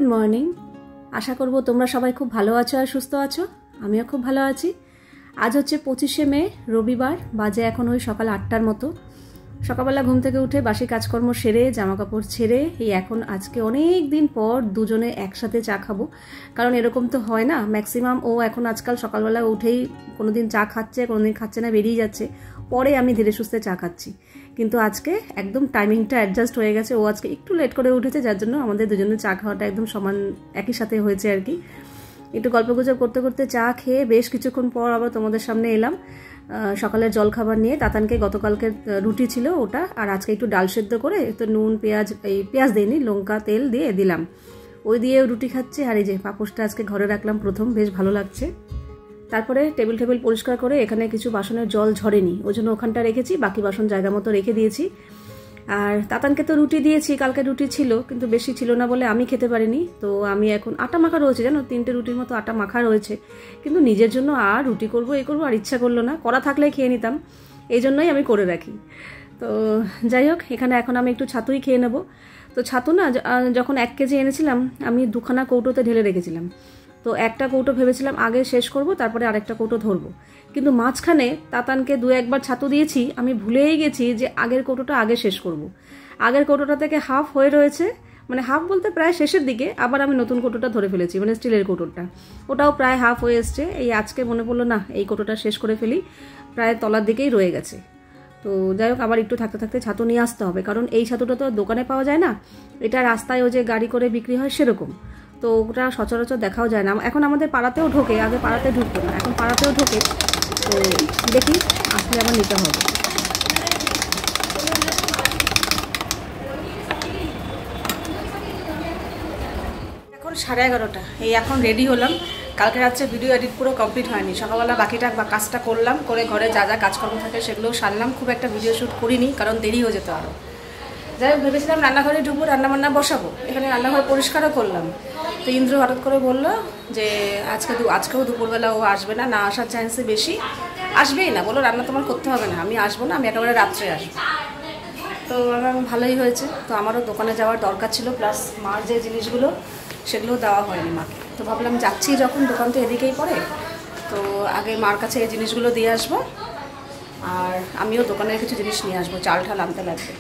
Good morning. আশা করব তোমরা সবাই খুব ভালো আছো আর সুস্থ আছো। আমিও খুব ভালো আছি। আজ হচ্ছে 25শে মে, রবিবার। বাজে এখন ওই সকাল 8টার মতো। সকালবেলা ঘুম থেকে উঠে বাসি কাজকর্ম সেরে জামা কাপড় ছেড়ে এই এখন আজকে অনেক দিন পর দুজনে একসাথে চা খাবো। কারণ এরকম তো হয় না, ম্যাক্সিমাম ও এখন আজকাল সকালবেলা উঠেই কোনোদিন চা খাচ্ছে, কোনোদিন খাচ্ছে না, বেরিয়ে যাচ্ছে। পরে আমি ধীরে সুস্থে চা খাচ্ছি, কিন্তু আজকে একদম টাইমিংটা অ্যাডজাস্ট হয়ে গেছে। ও আজকে একটু লেট করে উঠেছে, যার জন্য আমাদের দুজনের চা খাওয়াটা একদম সমান একই সাথে হয়েছে আর কি। একটু গল্পগুজব করতে করতে চা খেয়ে বেশ কিছুক্ষণ পর আবার তোমাদের সামনে এলাম সকালের জলখাবার নিয়ে। তাতানকে গতকালকে রুটি ছিল ওটা, আর আজকে একটু ডাল সেদ্ধ করে একটু নুন পেঁয়াজ দিইনি, লঙ্কা তেল দিয়ে দিলাম, ওই দিয়ে রুটি খাচ্ছে। আর এই যে পাপোশটা আজকে ঘরে রাখলাম প্রথম, বেশ ভালো লাগছে। তারপরে টেবিল পরিষ্কার করে এখানে কিছু বাসনের জল ঝরেনি, ওই জন্য ওখানটা রেখেছি, বাকি বাসন জায়গা মতো রেখে দিয়েছি। আর তাতানকে তো রুটি দিয়েছি, কালকে রুটি ছিল কিন্তু বেশি ছিল না বলে আমি খেতে পারিনি। তো আমি এখন আটা মাখা রয়েছে, জানো 3টে রুটির মতো আটা মাখা রয়েছে, কিন্তু নিজের জন্য আর রুটি করব আর ইচ্ছা করলো না। করা থাকলে খেয়ে নিতাম, এই জন্যই আমি করে রাখি। তো যাই হোক, এখানে এখন আমি একটু ছাতুই খেয়ে নেব। তো ছাতু না যখন 1 কেজি এনেছিলাম আমি 2খানা কৌটোতে ঢেলে রেখেছিলাম। তো একটা কৌটো ভেবেছিলাম আগে শেষ করব, তারপরে আরেকটা কৌটো ধরবো, কিন্তু মাঝখানে তাতানকে 2-1বার ছাতু দিয়েছি, আমি ভুলেই গেছি যে আগের কৌটোটা আগে শেষ করব। আগের কৌটোটা থেকে হাফ হয়ে রয়েছে, মানে হাফ বলতে প্রায় শেষের দিকে। আবার আমি নতুন কৌটোটা ধরে ফেলেছি, মানে স্টিলের কৌটোটা, ওটাও প্রায় হাফ হয়ে এসছে। এই আজকে মনে পড়লো না এই কৌটোটা শেষ করে ফেলি, প্রায় তলার দিকেই রয়ে গেছে। তো যাই হোক, আবার একটু থাকতে থাকতে ছাতু নিয়ে আসতে হবে, কারণ এই ছাতুটা তো দোকানে পাওয়া যায় না, এটা রাস্তায় ও যে গাড়ি করে বিক্রি হয় সেরকম, তো ওটা সচরাচর দেখাও যায় না। এখন আমাদের পাড়াতেও ঢোকে, আগে পাড়াতে ঢুকতো না, এখন পাড়াতেও ঢোকে। তো দেখি আসলে আবার নিতে হবে। এখন 11:30, এই এখন রেডি হলাম। কালকে রাত্রে ভিডিও এডিট পুরো কমপ্লিট হয়নি, সকালবেলা বাকিটা কাজটা করলাম, করে ঘরে যা যা কাজকর্ম থাকে সেগুলোও সারলাম। খুব একটা ভিডিও শ্যুট করিনি, কারণ দেরি হয়ে যেত আরও। যাই হোক, ভেবেছিলাম রান্নাঘরে ঢুকবো, রান্নাবান্না বসাবো, এখানে রান্নাঘর পরিষ্কারও করলাম। তো ইন্দ্র হঠাৎ করে বললো যে আজকেও দুপুরবেলা ও আসবে না, আসার চান্সই বেশি, আসবেই না, বলো রান্না তোমার করতে হবে না, আমি আসবো না, আমি একেবারে রাত্রে আসবো। তো আমার ভালোই হয়েছে। তো আমারও দোকানে যাওয়ার দরকার ছিল, প্লাস মার যে জিনিসগুলো সেগুলোও দেওয়া হয়নি মাকে। তো ভাবলাম যাচ্ছি যখন, দোকান তো এদিকেই পড়ে, তো আগে মার কাছে এই জিনিসগুলো দিয়ে আসবো, আর আমিও দোকানের কিছু জিনিস নিয়ে আসবো, চাল ঠাল আনতে লাগবে।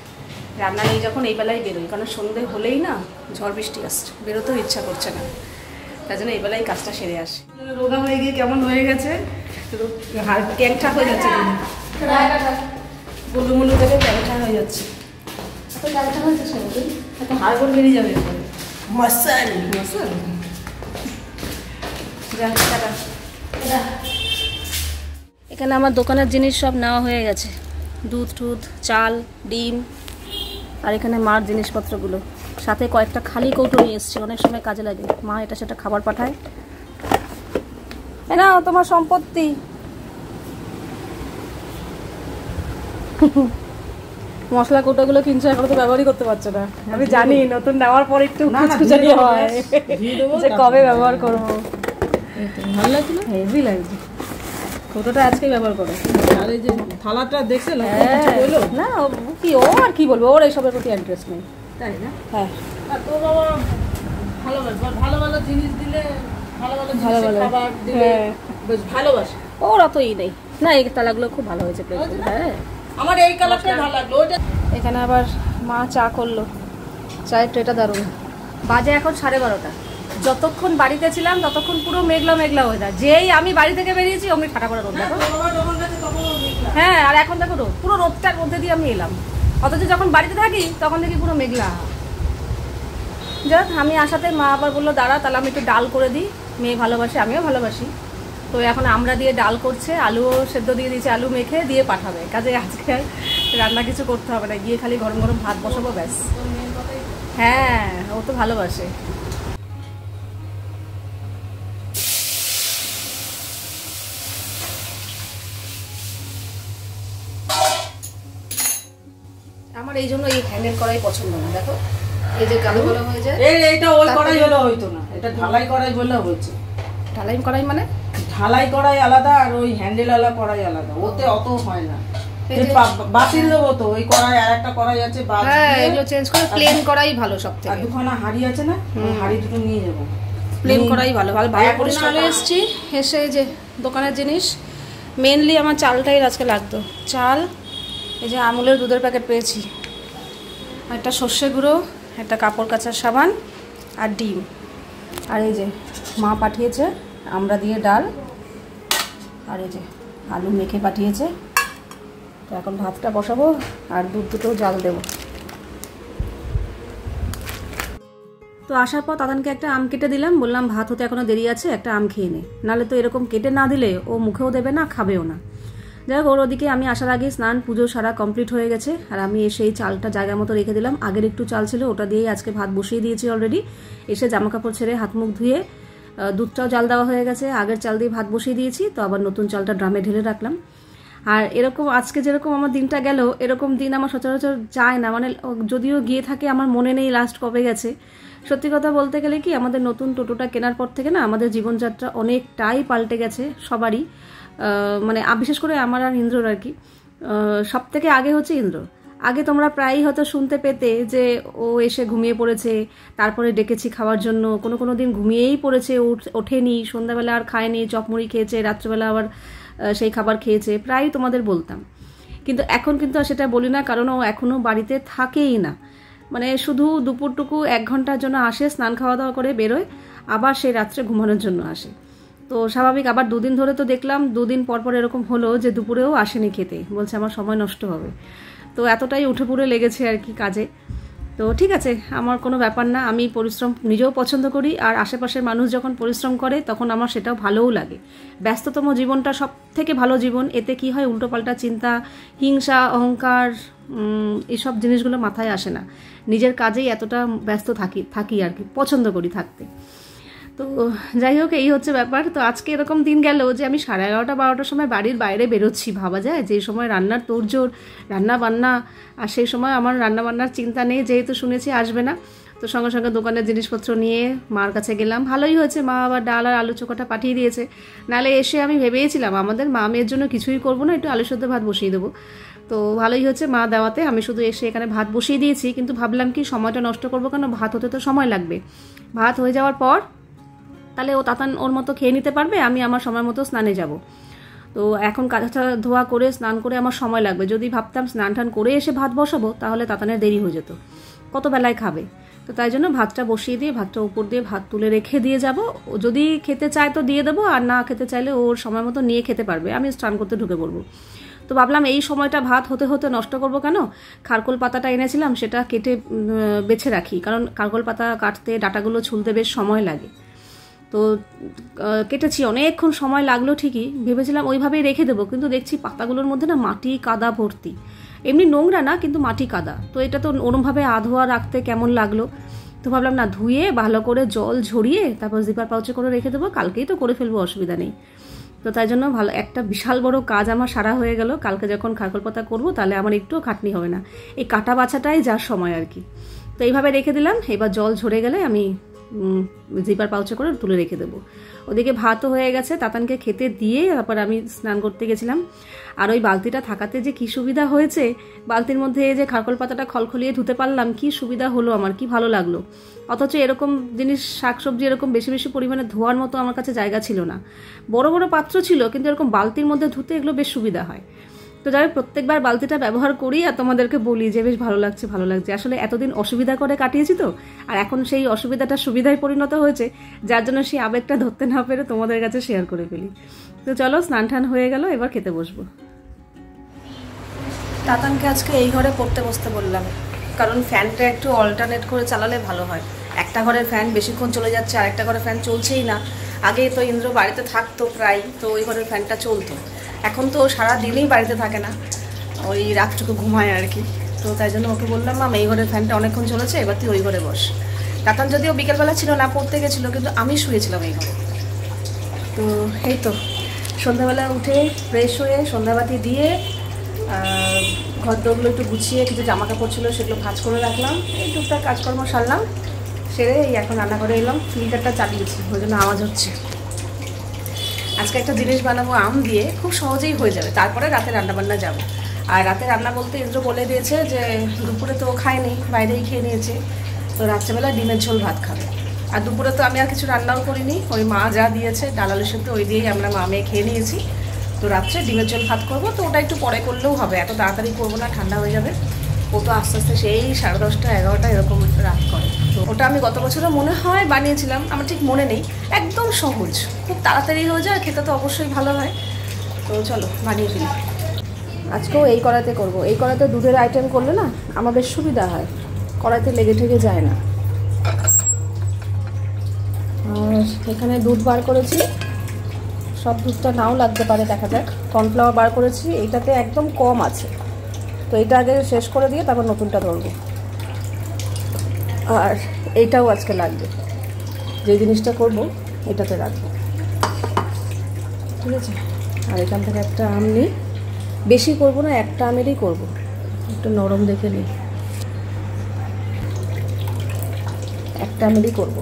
রান্না নেই যখন এই বেলায় বেরোই, কারণ সন্ধে হলেই না ঝড় বৃষ্টি আসছে, বেরোতেও ইচ্ছা করছে না, তাই জন্য এই বেলায় কাজটা সেরে আসি। রোগা হয়ে গিয়ে কেমন হয়ে গেছে, ট্যাংটা হয়ে যাচ্ছে, গুলুমুলু থেকে ট্যাংটা হয়ে যাচ্ছে। ট্যাংটা হয়ে যাচ্ছে, একটা হাড়গোড় বেরিয়ে যাবে মশাল। এখানে আমার দোকানের জিনিস সব নেওয়া হয়ে গেছে, দুধ টুধ, চাল, ডিম, আর এখানে মার জিনিসপত্রগুলো, সাথে কয়েকটা খালি কৌটো নিয়ে এসছি, অনেক সময় কাজে লাগে, মা এটা সেটা খাবার পাঠায়। নাও তোমার সম্পত্তি। মশলা কৌটোগুলো কিনছো, এখন তো ব্যবহারই করতে পারছো না। আমি জানি নতুন নেওয়ার পর একটু খুচখুচানি হয় যে কবে ব্যবহার করবো। ভালো লাগছিল, হেভি লাগছে। কৌটোটা আজকেই ব্যবহার করো। আর এই যে থালাটা দেখছে না, কি ও আর কি বলবো, ওর এইসবের প্রতি ইন্টারেস্ট নেই, তাই না? হ্যাঁ, আর তোর বাবা ভালো ভালো জিনিস দিলে, ভালো খাবার দিলে বেশ ভালোবাসে। ওর অত নেই না। এই তালাগুলো খুব ভালো হয়েছে, হ্যাঁ আমার এই কালারটা ভালো লাগলো। এখানে আবার মা চা করলো, চায়ের ট্রেটা দারুণ। বাজে এখন 12:30। যতক্ষণ বাড়িতে ছিলাম ততক্ষণ পুরো মেঘলা ওয়েদার, যেই আমি বাড়ি থেকে বেরিয়েছি অমনি ঠাটা করে রোদ, দেখো। হ্যাঁ, আর এখন দেখো রোদ, পুরো রোদটার মধ্যে দিয়ে আমি এলাম, অথচ যখন বাড়িতে থাকি তখন দেখি পুরো মেঘলা। যাক, আমি আসাতে মা আবার বললো দাঁড়া, তাহলে আমি একটু ডাল করে দিই, মেয়ে ভালোবাসে, আমিও ভালোবাসি। তো এখন আমরা দিয়ে ডাল করছে, আলুও সেদ্ধ দিয়ে দিয়েছে, আলু মেখে দিয়ে পাঠাবে। কাজে আজকে রান্না কিছু করতে হবে না, গিয়ে খালি গরম গরম ভাত বসাবো, ব্যাস। হ্যাঁ, ও তো ভালোবাসে। আমার এই জন্য এই হ্যান্ডেল করাই পছন্দ না, দেখো এই যে কালো কালো হয়ে যায়। এইটা ওই কড়াই হলে হইতো না, এটা ঢালাই কড়াই বলে হয়েছে। ঢালাই কড়াই মানে? ঢালাই কড়াই আলাদা আর ওই হ্যান্ডেল আলা কড়াই আলাদা, ওতে অত হয় না। বাতিল দেবো তো, ওই কড়াই আর একটা কড়াই আছে, হ্যাঁ এগুলো চেঞ্জ করে প্লেন করাই ভালো সব থেকে। আর দুখানা হাঁড়ি আছে না, হাঁড়ি দুটো নিয়ে যাবো, প্লেন করাই ভালো। ভালো ভালো পরিষ্কার হয়ে এসেছি, এসে যে দোকানের জিনিস মেনলি আমার চালটাই আজকে লাগতো। চাল, এই যে আমুলের দুধের প্যাকেট পেয়েছি, একটা সর্ষে গুঁড়ো, একটা কাপড় কাচার সাবান আর ডিম, আর এই যে মা পাঠিয়েছে আমরা দিয়ে ডাল, আর এই যে আলু মেখে পাঠিয়েছে। তো এখন ভাতটা বসাবো আর দুধ দুটো জাল দেবো। তো আসার পর তাদানকে একটা আম কেটে দিলাম, বললাম ভাত হতে এখনো দেরি আছে, একটা আম খেয়ে নে, নাহলে তো এরকম কেটে না দিলে ও মুখেও দেবে না, খাবেও না। যাই হোক, ওর ওদিকে আমি আসার আগে স্নান পুজো সারা কমপ্লিট হয়ে গেছে, আর আমি এসে এই চালটা জায়গা মতো রেখে দিলাম। আগের একটু চাল ছিল, ওটা দিয়েই আজকে ভাত বসিয়ে দিয়েছি অলরেডি। এসে জামা কাপড় ছেড়ে হাত মুখ ধুয়ে দুধটাও জাল দেওয়া হয়ে গেছে, আগের চাল দিয়ে ভাত বসিয়ে দিয়েছি, তো আবার নতুন চালটা ড্রামে ঢেলে রাখলাম। আর এরকম আজকে যেরকম আমার দিনটা গেল, এরকম দিন আমার সচরাচর যায় না, মানে যদিও গিয়ে থাকে আমার মনে নেই লাস্ট কবে গেছে। সত্যি কথা বলতে গেলে কি, আমাদের নতুন টোটোটা কেনার পর থেকে না আমাদের জীবনযাত্রা অনেকটাই পাল্টে গেছে সবারই, মানে বিশেষ করে আমার আর ইন্দ্রর আর কি। সব থেকে আগে হচ্ছে ইন্দ্র। আগে তোমরা প্রায়ই হয়তো শুনতে পেতে যে ও এসে ঘুমিয়ে পড়েছে, তারপরে ডেকেছি খাওয়ার জন্য, কোনো কোনো দিন ঘুমিয়েই পড়েছে, ওঠেনি, সন্ধ্যাবেলা আর খায়নি, চপমুড়ি খেয়েছে, রাত্রেবেলা আবার সেই খাবার খেয়েছে, প্রায়ই তোমাদের বলতাম। কিন্তু এখন কিন্তু আর সেটা বলি না, কারণ ও এখনও বাড়িতে থাকেই না, মানে শুধু দুপুরটুকু 1 ঘন্টার জন্য আসে, স্নান খাওয়া দাওয়া করে বেরোয়, আবার সেই রাত্রে ঘুমানোর জন্য আসে। তো স্বাভাবিক, আবার 2 দিন ধরে তো দেখলাম 2 দিন পর পর এরকম হলো যে দুপুরেও আসেনি খেতে, বলছে আমার সময় নষ্ট হবে। তো এতটাই উঠে পড়ে লেগেছে আর কি কাজে। তো ঠিক আছে, আমার কোনো ব্যাপার না, আমি পরিশ্রম নিজেও পছন্দ করি, আর আশেপাশের মানুষ যখন পরিশ্রম করে তখন আমার সেটাও ভালোও লাগে। ব্যস্ততম জীবনটা সব থেকে ভালো জীবন, এতে কি হয় উল্টোপাল্টা চিন্তা, হিংসা, অহংকার, এসব জিনিসগুলো মাথায় আসে না। নিজের কাজেই এতটা ব্যস্ত থাকি আর কি, পছন্দ করি থাকতে। তো যাই হোক, এই হচ্ছে ব্যাপার। তো আজকে এরকম দিন গেল যে আমি 11:30-12টার সময় বাড়ির বাইরে বেরোচ্ছি। ভাবা যায় যে সময় রান্নার তোড়জোড়, রান্না বান্না, আর সেই সময় আমার রান্না বান্নার চিন্তা নেই, যেহেতু শুনেছি আসবে না। তো সঙ্গে সঙ্গে দোকানের জিনিসপত্র নিয়ে মার কাছে গেলাম। ভালোই হয়েছে, মা আবার ডাল আর আলু চোখাটা পাঠিয়ে দিয়েছে, নাহলে এসে আমি ভেবেছিলাম আমাদের মা মেয়ের জন্য কিছুই করবো না, একটু আলু সেদ্ধ ভাত বসিয়ে দেবো। তো ভালোই হচ্ছে মা দেওয়াতে, আমি শুধু এসে এখানে ভাত বসিয়ে দিয়েছি। কিন্তু ভাবলাম কি সময়টা নষ্ট করবো কেন, ভাত হতে তো সময় লাগবে। ভাত হয়ে যাওয়ার পর তাহলে ও তাতান ওর মতো খেয়ে নিতে পারবে, আমি আমার সময় মতো স্নানে যাব। তো এখন কাঁচা ধোয়া করে স্নান করে আমার সময় লাগবে। যদি ভাবতাম স্নান টান করে এসে ভাত বসাবো, তাহলে তাতানের দেরি হয়ে যেত, কত বেলায় খাবে। তো তাই জন্য ভাতটা বসিয়ে দিয়ে ভাতটা উপর দিয়ে ভাত তুলে রেখে দিয়ে যাব। ও যদি খেতে চায় তো দিয়ে দেবো, আর না খেতে চাইলে ওর সময় মতো নিয়ে খেতে পারবে, আমি স্নান করতে ঢুকে পড়বো। তো ভাবলাম এই সময়টা ভাত হতে হতে নষ্ট করবো কেন, খারকোল পাতাটা এনেছিলাম সেটা কেটে বেছে রাখি, কারণ খারকোল পাতা কাটতে ডাটাগুলো ছুলতে বেশ সময় লাগে। তো কেটেছি, অনেকক্ষণ সময় লাগলো ঠিকই, ভেবেছিলাম ওইভাবেই রেখে দেবো, কিন্তু দেখছি পাতাগুলোর মধ্যে না মাটি কাদা ভর্তি, এমনি নোংরা না কিন্তু মাটি কাদা। তো এটা তো ওরমভাবে আধোয়া রাখতে কেমন লাগলো, তো ভাবলাম না, ধুয়ে ভালো করে জল ঝরিয়ে তারপর জিপার পাউচে করে রেখে দেবো, কালকেই তো করে ফেলবো, অসুবিধা নেই। তো তাই জন্য ভালো একটা বিশাল বড় কাজ আমার সারা হয়ে গেল। কালকে যখন খারকোল পাতা করবো তাহলে আমার একটুও খাটনি হবে না, এই কাটা বাছাটাই যার সময় আর কি। তো এইভাবে রেখে দিলাম, এবার জল ঝরে গেলে আমি জিপার পাউচে করে তুলে রেখে দেবো। ওদিকে ভাতও হয়ে গেছে, তাতানকে খেতে দিয়ে তারপর আমি স্নান করতে গেছিলাম। আর ওই বালতিটা থাকাতে যে কি সুবিধা হয়েছে, বালতির মধ্যে যে খারকোল পাতাটা খলখলিয়ে ধুতে পারলাম, কি সুবিধা হলো আমার, কি ভালো লাগলো। অথচ এরকম জিনিস শাকসবজি এরকম বেশি বেশি পরিমাণে ধোয়ার মতো আমার কাছে জায়গা ছিল না। বড় বড় পাত্র ছিল, কিন্তু এরকম বালতির মধ্যে ধুতে এগুলো বেশ সুবিধা হয়। তো যাই প্রত্যেকবার বালতিটা ব্যবহার করি আর তোমাদেরকে বলি যে বেশ ভালো লাগছে ভালো লাগছে। আসলে এতদিন অসুবিধা করে কাটিয়েছি তো, আর এখন সেই অসুবিধাটা সুবিধায় পরিণত হয়েছে, যার জন্য সেই আবেগটা ধরতে না পেরে তোমাদের কাছে শেয়ার করে ফেলি। তো চলো, স্নান টান হয়ে গেল, এবার খেতে বসবো। তাতানকে আজকে এই ঘরে পড়তে বসতে বললাম, কারণ ফ্যানটা একটু অল্টারনেট করে চালালে ভালো হয়। একটা ঘরের ফ্যান বেশিক্ষণ চলে যাচ্ছে, আর একটা ঘরের ফ্যান চলছেই না। আগে তো ইন্দ্র বাড়িতে থাকতো প্রায়, তো ওই ঘরের ফ্যানটা চলতো। এখন তো সারা দিনই বাড়িতে থাকে না, ওই রাতটুকু ঘুমায় আর কি। তো তাই জন্য ওকে বললাম, মাম এই ঘরের ফ্যানটা অনেকক্ষণ চলেছে, এবার তুই ওই ঘরে বস। তাতান যদিও বিকেলবেলা ছিল না, পড়তে গেছিলো, কিন্তু আমি শুয়েছিলাম এই ঘরে। তো এই তো সন্ধ্যাবেলা উঠে ফ্রেশ হয়ে সন্ধ্যাবাতি দিয়ে ঘর দোরগুলো একটু গুছিয়ে কিছু জামা কাপড় ছিল সেগুলো ভাঁজ করে রাখলাম, এই টুকটাক কাজকর্ম সারলাম, সেরে এই এখন রান্না করে এলাম। ফিল্টারটা চালিয়েছি, ওই জন্য আওয়াজ হচ্ছে। আজকে একটা জিনিস বানাবো আম দিয়ে, খুব সহজেই হয়ে যাবে, তারপরে রাতে রান্নাবান্না যাবো। আর রাতে রান্না বলতে ইন্দ্র বলে দিয়েছে যে দুপুরে তো খায়নি, বাইরেই খেয়ে নিয়েছে, তো রাত্রেবেলা ডিমের ঝোল ভাত খাবে। আর দুপুরে তো আমি আর কিছু রান্নাও করিনি, ওই মা যা দিয়েছে ডাল আলু সেদ্ধ ওই দিয়েই আমরা মা মেয়ে খেয়ে নিয়েছি। তো রাত্রে ডিমের ঝোল ভাত করবো, তো ওটা একটু পরে করলেও হবে, এত তাড়াতাড়ি করবো না, ঠান্ডা হয়ে যাবে। ও তো আস্তে আস্তে সেই 10:30 11টা এরকম রাত করে। তো ওটা আমি গত বছরও মনে হয় বানিয়েছিলাম, আমার ঠিক মনে নেই। একদম সহজ, খুব তাড়াতাড়ি হয়ে যায়, খেতে তো অবশ্যই ভালো হয়। তো চলো বানিয়ে ফেলি। আজকেও এই কড়াইতে করব। এই কড়াইতে দুধের আইটেম করলে না আমার বেশ সুবিধা হয়, কড়াইতে লেগে ঠেগে যায় না। আর এখানে দুধ বার করেছি, সব দুধটা নাও লাগতে পারে, দেখা যাক। কর্নফ্লাওয়ার বার করেছি, এইটাতে একদম কম আছে, তো এটা আগে শেষ করে দিয়ে তারপর নতুনটা ধরবো। আর এইটাও আজকে লাগবে, যে জিনিসটা করব এটাতে রাখবো, ঠিক আছে। আর এখান থেকে একটা আম নিই, বেশি করব না, একটা আমেরই করব, একটু নরম দেখে নিই, একটা আমেরই করব।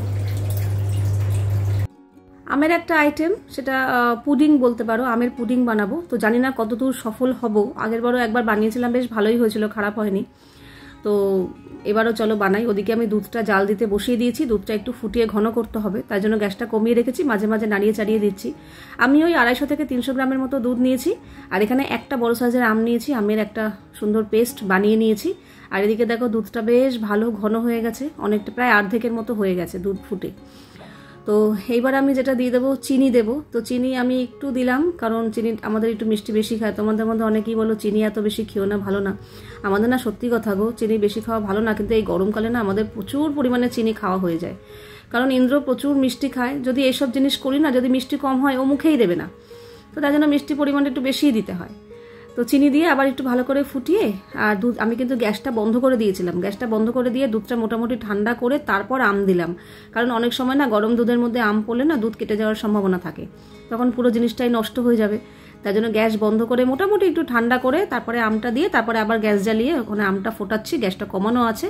আমের একটা আইটেম, সেটা পুডিং বলতে পারো, আমের পুডিং বানাবো। তো জানি না কতদূর সফল হব, আগেরবারও একবার বানিয়েছিলাম, বেশ ভালোই হয়েছিল, খারাপ হয়নি। তো এবারও চলো বানাই। ওদিকে আমি দুধটা জাল দিতে বসিয়ে দিয়েছি, দুধটা একটু ফুটিয়ে ঘন করতে হবে, তাই জন্য গ্যাসটা কমিয়ে রেখেছি, মাঝে মাঝে নাড়িয়ে চাড়িয়ে দিচ্ছি। আমি ওই 250 থেকে 300 গ্রামের মতো দুধ নিয়েছি, আর এখানে একটা বড় সাইজের আম নিয়েছি, আমের একটা সুন্দর পেস্ট বানিয়ে নিয়েছি। আর এদিকে দেখো দুধটা বেশ ভালো ঘন হয়ে গেছে, অনেকটা প্রায় অর্ধেকের মতো হয়ে গেছে দুধ ফুটে। তো এইবার আমি যেটা দিয়ে দেবো, চিনি দেবো। তো চিনি আমি একটু দিলাম, কারণ চিনি আমাদের একটু মিষ্টি বেশি খায়। তোমাদের মধ্যে অনেকেই বলো চিনি এত বেশি খেও না, ভালো না। আমাদের না সত্যি কথা গো, চিনি বেশি খাওয়া ভালো না, কিন্তু এই গরমকালে না আমাদের প্রচুর পরিমাণে চিনি খাওয়া হয়ে যায়। কারণ ইন্দ্র প্রচুর মিষ্টি খায়, যদি এইসব জিনিস করি না, যদি মিষ্টি কম হয় ও মুখেই দেবে না, তো তাই জন্য মিষ্টি পরিমাণটা একটু বেশিই দিতে হয়। তো চিনি দিয়ে আবার একটু ভালো করে ফুটিয়ে, আর দুধ আমি কিন্তু গ্যাসটা বন্ধ করে দিয়েছিলাম, গ্যাসটা বন্ধ করে দিয়ে দুধটা মোটামুটি ঠান্ডা করে তারপর আম দিলাম। কারণ অনেক সময় না গরম দুধের মধ্যে আম পড়লে না দুধ কেটে যাওয়ার সম্ভাবনা থাকে, তখন পুরো জিনিসটাই নষ্ট হয়ে যাবে। তাই জন্য গ্যাস বন্ধ করে মোটামুটি একটু ঠান্ডা করে তারপরে আমটা দিয়ে, তারপরে আবার গ্যাস জ্বালিয়ে ওখানে আমটা ফোটাচ্ছি, গ্যাসটা কমানো আছে।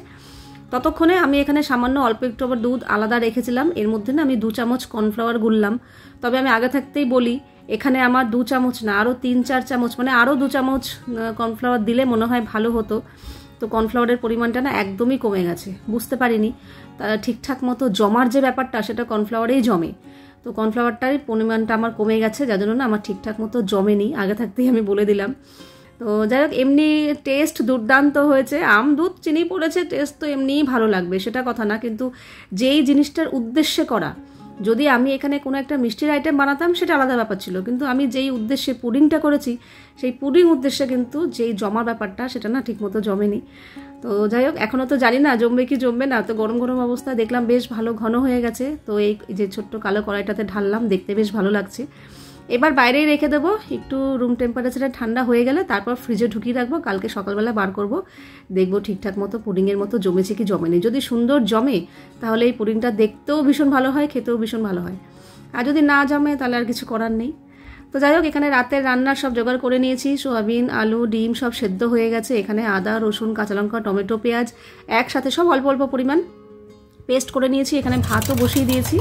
ততক্ষণে আমি এখানে সামান্য অল্প একটু আবার দুধ আলাদা রেখেছিলাম, এর মধ্যে না আমি 2 চামচ কর্নফ্লাওয়ার গুললাম। তবে আমি আগে থাকতেই বলি, এখানে আমার 2 চামচ না, আরও 3-4 চামচ, মানে আরও 2 চামচ কর্নফ্লাওয়ার দিলে মনে হয় ভালো হতো। তো কর্নফ্লাওয়ারের পরিমাণটা না একদমই কমে গেছে, বুঝতে পারিনি। ঠিকঠাক মতো জমার যে ব্যাপারটা, সেটা কর্নফ্লাওয়ারেই জমে। তো কর্নফ্লাওয়ারটার পরিমাণটা আমার কমে গেছে, যার জন্য না আমার ঠিকঠাক মতো জমেনি, আগে থাকতেই আমি বলে দিলাম। তো যাই হোক, এমনি টেস্ট দুর্দান্ত হয়েছে। আম দুধ চিনি পড়েছে, টেস্ট তো এমনিই ভালো লাগবে, সেটা কথা না, কিন্তু যেই জিনিসটার উদ্দেশ্যে করা, যদি আমি এখানে কোনো একটা মিষ্টির আইটেম বানাতাম সেটা আলাদা ব্যাপার ছিল, কিন্তু আমি যেই উদ্দেশ্যে পুডিংটা করেছি, সেই পুডিং উদ্দেশ্যে কিন্তু যেই জমার ব্যাপারটা, সেটা না ঠিকমতো জমেনি। তো যাই হোক, এখনও তো জানি না জমবে কি জমবে না। তো গরম গরম অবস্থায় দেখলাম বেশ ভালো ঘন হয়ে গেছে, তো এই যে ছোট্ট কালো কড়াইটাতে ঢাললাম, দেখতে বেশ ভালো লাগছে। এবার বাইরেই রেখে দেবো, একটু রুম টেম্পারেচারে ঠান্ডা হয়ে গেলে তারপর ফ্রিজে ঢুকিয়ে রাখবো, কালকে সকালবেলা বার করব, দেখবো ঠিকঠাক মতো পুডিংয়ের মতো জমেছে কি জমেনি। যদি সুন্দর জমে তাহলে এই পুডিংটা দেখতেও ভীষণ ভালো হয়, খেতেও ভীষণ ভালো হয়। আর যদি না জমে তাহলে আর কিছু করার নেই। তো যাই হোক, এখানে রাতের রান্নার সব জোগাড় করে নিয়েছি, সোয়াবিন আলু ডিম সব সেদ্ধ হয়ে গেছে। এখানে আদা রসুন কাঁচা লঙ্কা টমেটো পেঁয়াজ একসাথে সব অল্প অল্প পরিমাণ পেস্ট করে নিয়েছি। এখানে ভাতও বসিয়ে দিয়েছি।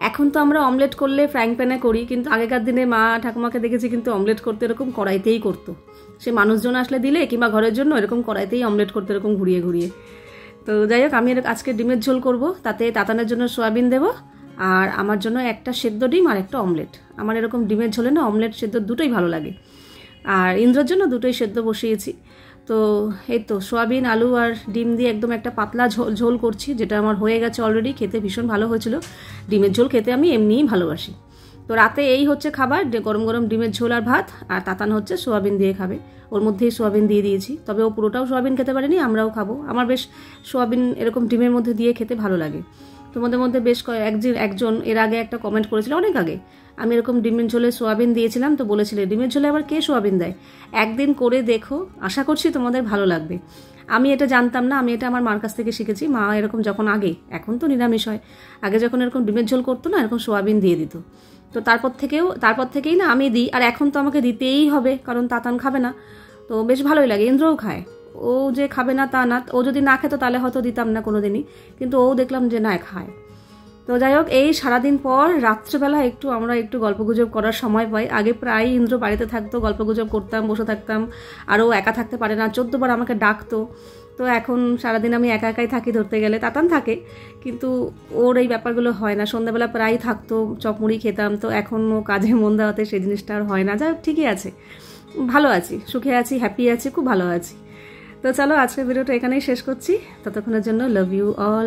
এখন তো আমরা অমলেট করলে ফ্রাইং প্যানে করি, কিন্তু আগেকার দিনে মা ঠাকুমাকে দেখেছি কিন্তু অমলেট করতে এরকম কড়াইতেই করতো। সে মানুষজন আসলে দিলে কিংবা ঘরের জন্য এরকম কড়াইতেই অমলেট করতে, এরকম ঘুরিয়ে ঘুরিয়ে। তো যাই হোক, আমি আজকে ডিমের ঝোল করব, তাতে তাতানের জন্য সোয়াবিন দেবো, আর আমার জন্য একটা সেদ্ধ ডিম আর একটা অমলেট। আমার এরকম ডিমের ঝোলে না অমলেট সেদ্ধ দুটোই ভালো লাগে, আর ইন্দ্রর জন্য দুটোই সেদ্ধ বসিয়েছি। তো এই তো সোয়াবিন আলু আর ডিম দিয়ে একদম একটা পাতলা ঝোল করছি, যেটা আমার হয়ে গেছে অলরেডি, খেতে ভীষণ ভালো হয়েছিল। ডিমের ঝোল খেতে আমি এমনিই ভালোবাসি। তো রাতে এই হচ্ছে খাবার, গরম গরম ডিমের ঝোল আর ভাত, আর তাতান হচ্ছে সোয়াবিন দিয়ে খাবে, ওর মধ্যেই সোয়াবিন দিয়ে দিয়েছি। তবে ও পুরোটাও সোয়াবিন খেতে পারেনি, আমরাও খাবো। আমার বেশ সোয়াবিন এরকম ডিমের মধ্যে দিয়ে খেতে ভালো লাগে। তোমাদের মধ্যে বেশ একজন এর আগে একটা কমেন্ট করেছিল, অনেক আগে, আমি এরকম ডিমের ঝোলে সোয়াবিন দিয়েছিলাম, তো বলেছিলে ডিমের ঝোলে আবার কে সোয়াবিন দেয়। একদিন করে দেখো, আশা করছি তোমাদের ভালো লাগবে। আমি এটা জানতাম না, আমি এটা আমার মার কাছ থেকে শিখেছি। মা এরকম যখন আগে, এখন তো নিরামিষ হয়, আগে যখন এরকম ডিমের ঝোল করতো না, এরকম সোয়াবিন দিয়ে দিত। তো তারপর থেকেই না আমি দিই, আর এখন তো আমাকে দিতেই হবে, কারণ তাতান খাবে না। তো বেশ ভালোই লাগে, ইন্দ্রও খায়। ও যে খাবে না তা না, ও যদি না খেতো তাহলে হয়তো দিতাম না কোনোদিনই, কিন্তু ও দেখলাম যে না খায়। তো যাই হোক, এই সারাদিন পর রাত্রেবেলা আমরা একটু গল্পগুজব করার সময় পাই। আগে প্রায় ইন্দ্র বাড়িতে থাকতো, গল্পগুজব করতাম, বসে থাকতাম, আর ও একা থাকতে পারে না, 14 বার আমাকে ডাকতো। তো এখন সারাদিন আমি একা একাই থাকি, ধরতে গেলে তাতান থাকে, কিন্তু ওর এই ব্যাপারগুলো হয় না। সন্ধ্যাবেলা প্রায় থাকতো, চপমুড়ি খেতাম। তো এখন ও কাজে মন দেওয়াতে সেই জিনিসটা আর হয় না। যাই হোক, ঠিকই আছে, ভালো আছি, সুখে আছি, হ্যাপি আছি, খুব ভালো আছি। তো চলো, আজকের ভিডিওটা এখানেই শেষ করছি। ততক্ষণের জন্য লাভ ইউ অল।